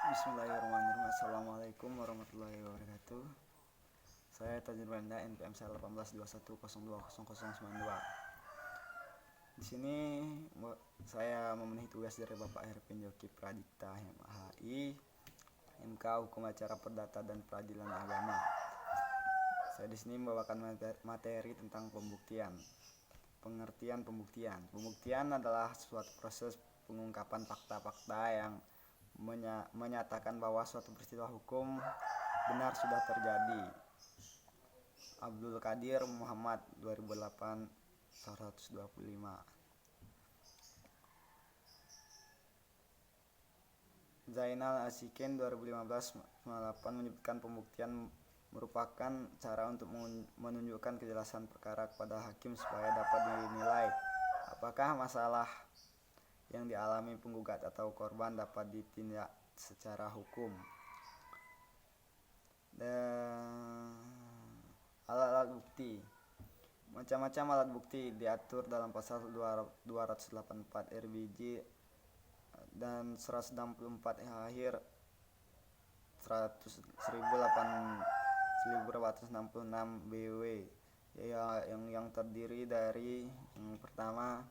Bismillahirrahmanirrahim. Assalamualaikum warahmatullahi wabarakatuh. Saya Tajir Banda NPM 1821020092. Di sini saya memenuhi tugas dari Bapak Herpin Joki Pradikta MHI, MK Hukum Acara Perdata dan Peradilan Agama. Saya di sini membawakan materi tentang pembuktian. Pengertian pembuktian. Pembuktian adalah suatu proses pengungkapan fakta-fakta yang menyatakan bahwa suatu peristiwa hukum benar sudah terjadi. Abdul Qadir Muhammad 2008 125. Zainal Asikin 2015-98 menyebutkan pembuktian merupakan cara untuk menunjukkan kejelasan perkara kepada hakim supaya dapat dinilai apakah masalah yang dialami penggugat atau korban dapat ditindak secara hukum. Dan alat-alat bukti. Macam-macam alat bukti diatur dalam pasal 284 RBJ dan 164 akhir 1866 BW yang terdiri dari yang pertama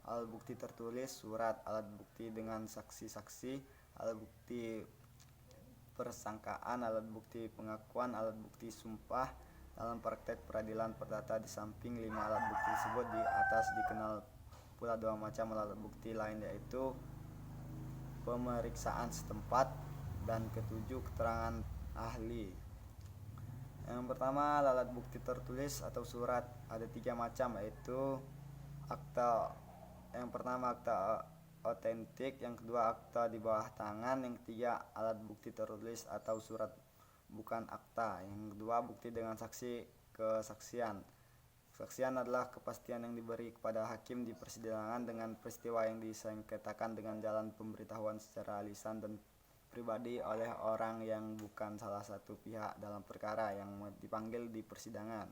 alat bukti tertulis, surat, alat bukti dengan saksi-saksi, alat bukti persangkaan, alat bukti pengakuan, alat bukti sumpah. Dalam praktek peradilan perdata di samping 5 alat bukti tersebut di atas dikenal pula 2 macam alat bukti lain, yaitu pemeriksaan setempat dan ketujuh keterangan ahli. Yang pertama alat bukti tertulis atau surat, ada 3 macam, yaitu akta. Yang pertama akta otentik, yang kedua akta di bawah tangan, yang ketiga alat bukti tertulis atau surat bukan akta, yang kedua bukti dengan saksi kesaksian. Kesaksian adalah kepastian yang diberi kepada hakim di persidangan dengan peristiwa yang disengketakan dengan jalan pemberitahuan secara lisan dan pribadi oleh orang yang bukan salah satu pihak dalam perkara yang dipanggil di persidangan.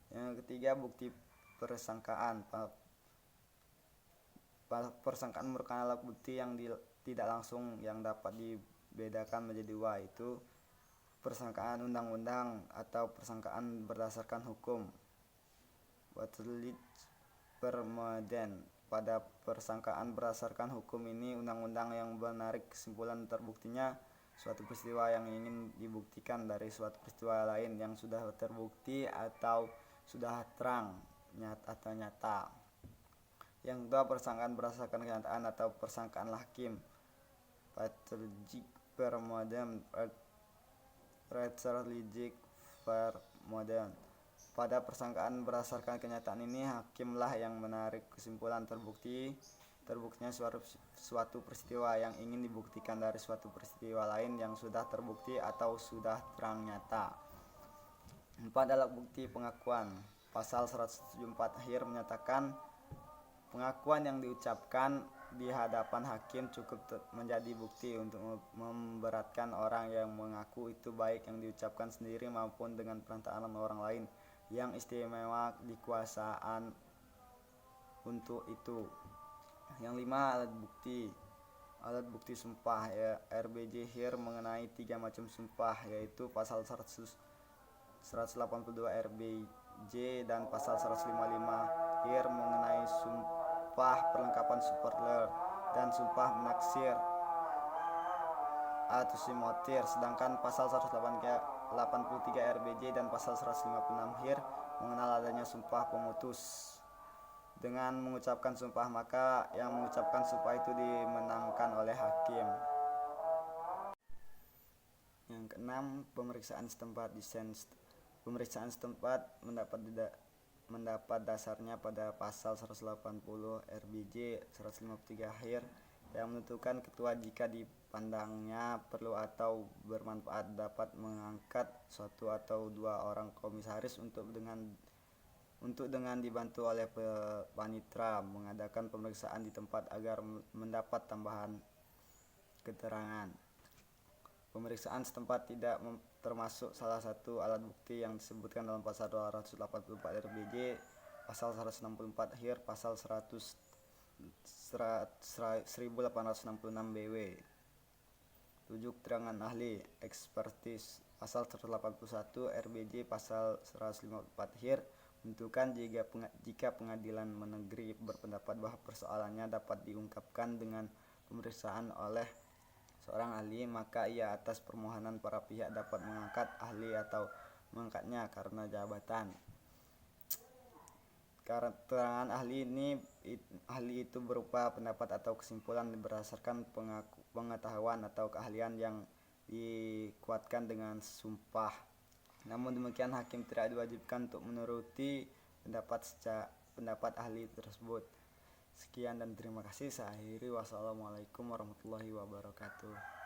Yang ketiga bukti persangkaan. Persangkaan merupakan alat bukti yang tidak langsung yang dapat dibedakan menjadi 2, yaitu persangkaan undang-undang atau persangkaan berdasarkan hukum. Waterlid Permoden. Pada persangkaan berdasarkan hukum ini undang-undang yang menarik kesimpulan terbuktinya suatu peristiwa yang ingin dibuktikan dari suatu peristiwa lain yang sudah terbukti atau sudah terang atau nyata. Yang kedua persangkaan berdasarkan kenyataan atau persangkaan hakim. Patologic Permoden. Retrologic Permoden. Pada persangkaan berdasarkan kenyataan ini hakimlah yang menarik kesimpulan terbuktinya suatu peristiwa yang ingin dibuktikan dari suatu peristiwa lain yang sudah terbukti atau sudah terang nyata. 4 alat bukti pengakuan. Pasal 174 akhir menyatakan pengakuan yang diucapkan di hadapan hakim cukup menjadi bukti untuk memberatkan orang yang mengaku itu, baik yang diucapkan sendiri maupun dengan perantaraan orang lain yang istimewa dikuasaan untuk itu. Yang 5 alat bukti. Alat bukti sumpah, RBJ HIR mengenai 3 macam sumpah, yaitu pasal 182 RBJ dan pasal 155 HIR mengenai sumpah perlengkapan superler dan sumpah menaksir atau simotir, sedangkan pasal 183 RBJ dan pasal 156 HIR mengenal adanya sumpah pemutus. Dengan mengucapkan sumpah, maka yang mengucapkan sumpah itu dimenangkan oleh hakim. Yang keenam, pemeriksaan setempat. Pemeriksaan setempat mendapat dasarnya pada pasal 180 RBJ 153 HIR yang menentukan ketua jika dipandangnya perlu atau bermanfaat dapat mengangkat suatu atau 2 orang komisaris untuk dengan dibantu oleh panitra mengadakan pemeriksaan di tempat agar mendapat tambahan keterangan. Pemeriksaan setempat tidak termasuk salah satu alat bukti yang disebutkan dalam pasal 284 RBJ, pasal 164 HIR, pasal 1866 BW. Rujuk keterangan ahli ekspertis pasal 181 RBJ pasal 154 HIR menentukan jika pengadilan negeri berpendapat bahwa persoalannya dapat diungkapkan dengan pemeriksaan oleh seorang ahli, maka ia atas permohonan para pihak dapat mengangkat ahli atau mengangkatnya karena jabatan. Keterangan ahli itu berupa pendapat atau kesimpulan berdasarkan pengetahuan atau keahlian yang dikuatkan dengan sumpah. Namun demikian, hakim tidak diwajibkan untuk menuruti pendapat ahli tersebut. Sekian dan terima kasih. Saya akhiri. Wassalamualaikum warahmatullahi wabarakatuh.